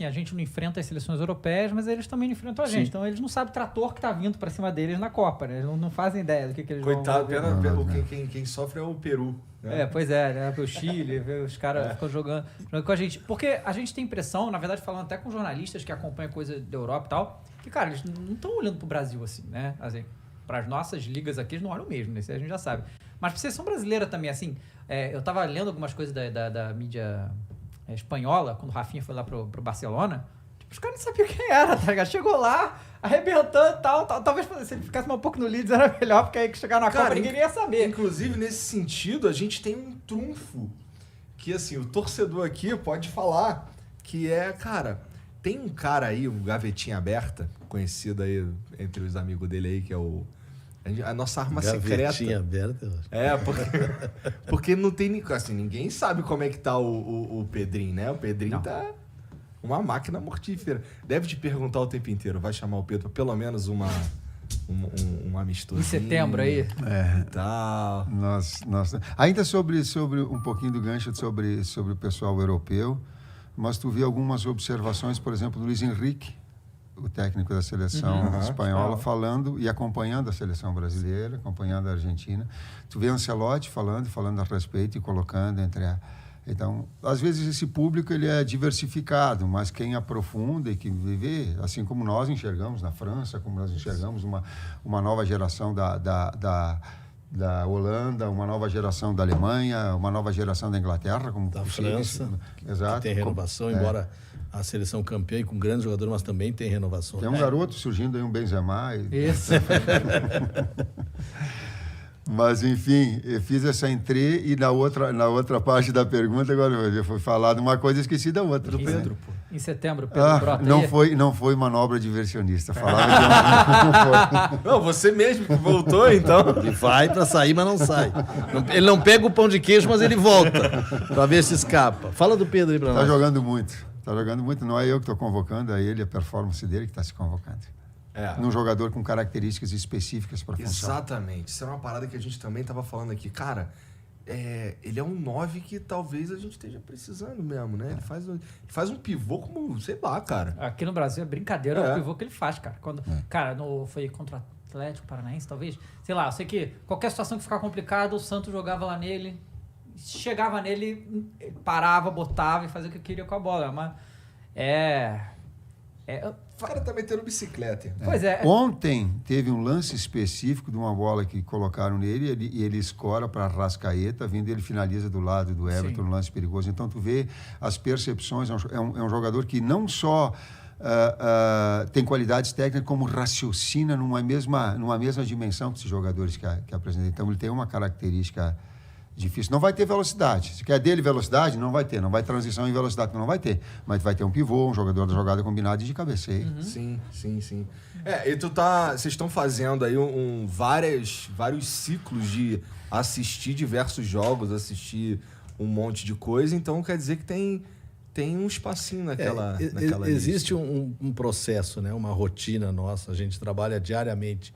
assim, a gente não enfrenta as seleções europeias, mas eles também não enfrentam a gente. Então eles não sabem o trator que tá vindo pra cima deles na Copa, né? Eles não fazem ideia do que eles Coitado, vão... quem sofre é o Peru. Né? Pois é, né? O Chile, os caras ficam jogando com a gente. Porque a gente tem impressão, na verdade, falando até com jornalistas que acompanham coisa da Europa e tal, que, cara, eles não estão olhando pro Brasil assim, né? Assim, para as nossas ligas aqui, eles não olham mesmo, né? Isso a gente já sabe. Mas pra seleção brasileira também, assim, eu tava lendo algumas coisas da mídia espanhola, quando o Rafinha foi lá pro Barcelona, tipo, os caras não sabiam quem era, tá ligado? Chegou lá, arrebentando e tal. Talvez se ele ficasse um pouco no Leeds era melhor, porque aí que chegar na Copa ninguém ia saber. Inclusive, nesse sentido, a gente tem um trunfo que, assim, o torcedor aqui pode falar que cara, tem um cara aí, um gavetinha aberta, conhecido aí entre os amigos dele aí, que é a nossa arma secreta. Gavetinha aberta, eu acho. Porque não tem... Assim, ninguém sabe como é que tá o Pedrinho, né? O Pedrinho tá uma máquina mortífera. Deve te perguntar o tempo inteiro. Vai chamar o Pedro pelo menos uma amistosinha. Em setembro aí. Tal. Nossa. Ainda sobre um pouquinho do gancho sobre o pessoal europeu, mas tu vi algumas observações, por exemplo, do Luiz Henrique, o técnico da seleção espanhola, falando e acompanhando a seleção brasileira, acompanhando a Argentina. Tu vê Ancelotti falando a respeito e colocando entre Então, às vezes esse público ele é diversificado, mas quem aprofunda e que vive, assim como nós enxergamos na França, como nós enxergamos uma nova geração da Holanda, uma nova geração da Alemanha, uma nova geração da Inglaterra, como da França, exato, que tem renovação, embora a seleção campeã e com grandes jogadores, mas também tem renovação. Tem um garoto surgindo aí, um Benzema. Isso. Mas, enfim, eu fiz essa entrée e na outra parte da pergunta, agora eu fui falar de uma coisa e esqueci da outra. Do Pedro, pô. Em setembro, Pedro brota não foi manobra diversionista. Falava que não foi. Não, você mesmo que voltou, então. Ele vai pra sair, mas não sai. Ele não pega o pão de queijo, mas ele volta pra ver se escapa. Fala do Pedro aí pra nós. Tá jogando muito. Não é eu que estou convocando, é ele, a performance dele que está se convocando. Num jogador com características específicas para função. Exatamente. Isso é uma parada que a gente também estava falando aqui. Cara, ele é um 9 que talvez a gente esteja precisando mesmo, né? Ele faz um pivô como, sei lá, cara. Aqui no Brasil é brincadeira o pivô que ele faz, cara. Cara, foi contra o Atlético Paranaense, talvez. Sei lá, eu sei que qualquer situação que ficar complicada, o Santos jogava lá nele, chegava nele, parava, botava e fazia o que queria com a bola. Mas O cara tá metendo bicicleta. Pois é. Ontem teve um lance específico de uma bola que colocaram nele e ele escora para Arrascaeta, vindo ele finaliza do lado do Everton, um lance perigoso. Então tu vê as percepções, é um jogador que não só tem qualidades técnicas, como raciocina numa mesma dimensão que esses jogadores que apresentam. Então ele tem uma característica difícil. Não vai ter velocidade. Se quer dele velocidade, não vai ter. Não vai transição em velocidade, não vai ter. Mas vai ter um pivô, um jogador da jogada combinada e de cabeceio. Sim. E vocês estão fazendo aí vários ciclos de assistir diversos jogos, assistir um monte de coisa, então quer dizer que tem um espacinho naquela existe um processo, né? Uma rotina nossa. A gente trabalha diariamente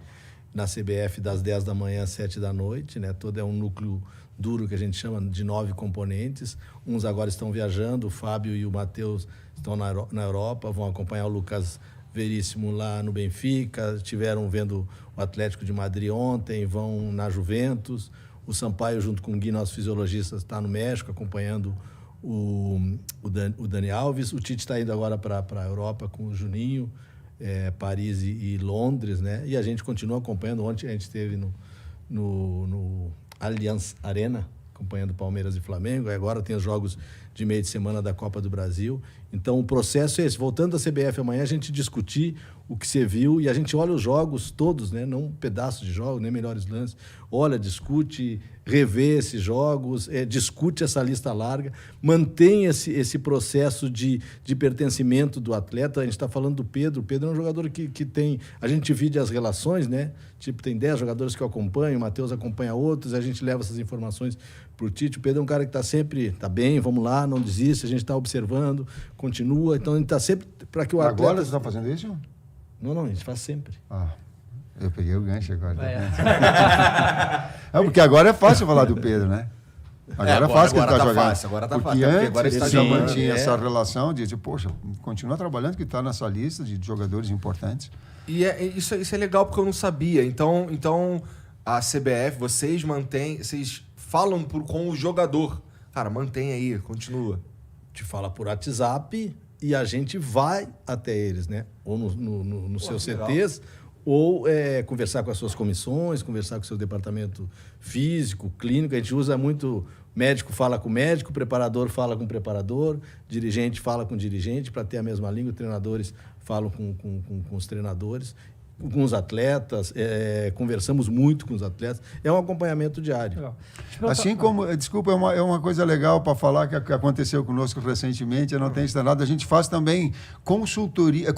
na CBF das 10 da manhã às 7 da noite, né? Todo é um núcleo duro que a gente chama de 9 componentes. Uns agora estão viajando, o Fábio e o Matheus estão na Europa, vão acompanhar o Lucas Veríssimo lá no Benfica, estiveram vendo o Atlético de Madrid ontem, vão na Juventus. O Sampaio, junto com o Gui, nosso fisiologista, está no México acompanhando o Dani Alves. O Tite está indo agora para a Europa com o Juninho, Paris e Londres, né? E a gente continua acompanhando. Ontem a gente esteve no Allianz Arena, acompanhando Palmeiras e Flamengo. Agora tem os jogos de meio de semana da Copa do Brasil. Então o processo é esse. Voltando à CBF amanhã, a gente discutir o que você viu e a gente olha os jogos todos, né? Não pedaços de jogos, nem melhores lances. Olha, discute, revê esses jogos, discute essa lista larga, mantém esse processo de pertencimento do atleta. A gente está falando do Pedro. O Pedro é um jogador que tem... A gente divide as relações, né? Tipo, tem 10 jogadores que eu acompanho, o Matheus acompanha outros, a gente leva essas informações para o Tite. O Pedro é um cara que está sempre... Está bem, vamos lá, não desiste, a gente está observando, continua. Então, a gente está sempre... para que o atleta... Agora você está fazendo isso? Não, a gente faz sempre. Eu peguei o gancho agora. Porque agora é fácil falar do Pedro, né? Agora é fácil que ele está jogando. Fácil, agora tá porque fácil. Antes, Agora ele está ele já jogando. mantinha essa relação de, poxa, continua trabalhando, que está nessa lista de jogadores importantes. E isso é legal porque eu não sabia. Então a CBF, vocês falam com o jogador. Cara, mantém aí, continua. Te fala por WhatsApp e a gente vai até eles, né? Ou no seus CTs, ou conversar com as suas comissões, conversar com o seu departamento físico, clínico. A gente usa muito, médico fala com médico, preparador fala com preparador, dirigente fala com dirigente, para ter a mesma língua, treinadores falam com os treinadores, com os atletas, conversamos muito com os atletas. É um acompanhamento diário. Legal. Assim como, desculpa, é uma coisa legal para falar que aconteceu conosco recentemente, eu não tenho instalado, a gente faz também consultoria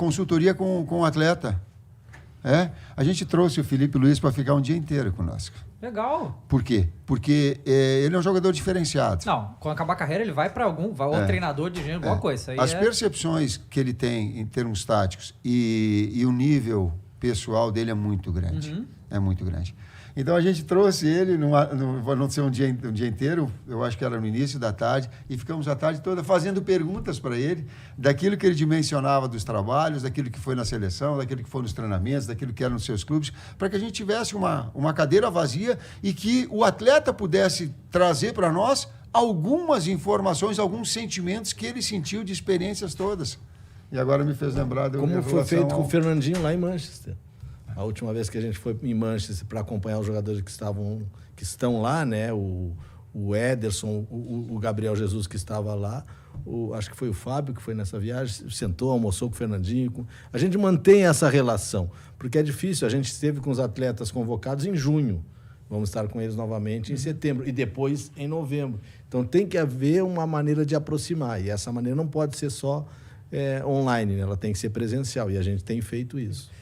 com o atleta. A gente trouxe o Felipe Luiz para ficar um dia inteiro conosco. Legal. Por quê? Porque ele é um jogador diferenciado. Não, quando acabar a carreira, ele vai para ou treinador de engenheiro, alguma coisa. Isso aí As percepções que ele tem em termos táticos e o nível pessoal dele é muito grande. Uhum. É muito grande. Então a gente trouxe ele, não ser um dia inteiro, eu acho que era no início da tarde, e ficamos a tarde toda fazendo perguntas para ele, daquilo que ele dimensionava dos trabalhos, daquilo que foi na seleção, daquilo que foi nos treinamentos, daquilo que era nos seus clubes, para que a gente tivesse uma cadeira vazia e que o atleta pudesse trazer para nós algumas informações, alguns sentimentos que ele sentiu de experiências todas. E agora me fez lembrar... Como foi feito com o Fernandinho lá em Manchester. A última vez que a gente foi em Manchester para acompanhar os jogadores que estão lá, né? O Ederson, o Gabriel Jesus que estava lá, acho que foi o Fábio que foi nessa viagem, sentou, almoçou com o Fernandinho. A gente mantém essa relação, porque é difícil. A gente esteve com os atletas convocados em junho. Vamos estar com eles novamente em setembro e depois em novembro. Então tem que haver uma maneira de aproximar. E essa maneira não pode ser só online, né? Ela tem que ser presencial. E a gente tem feito isso.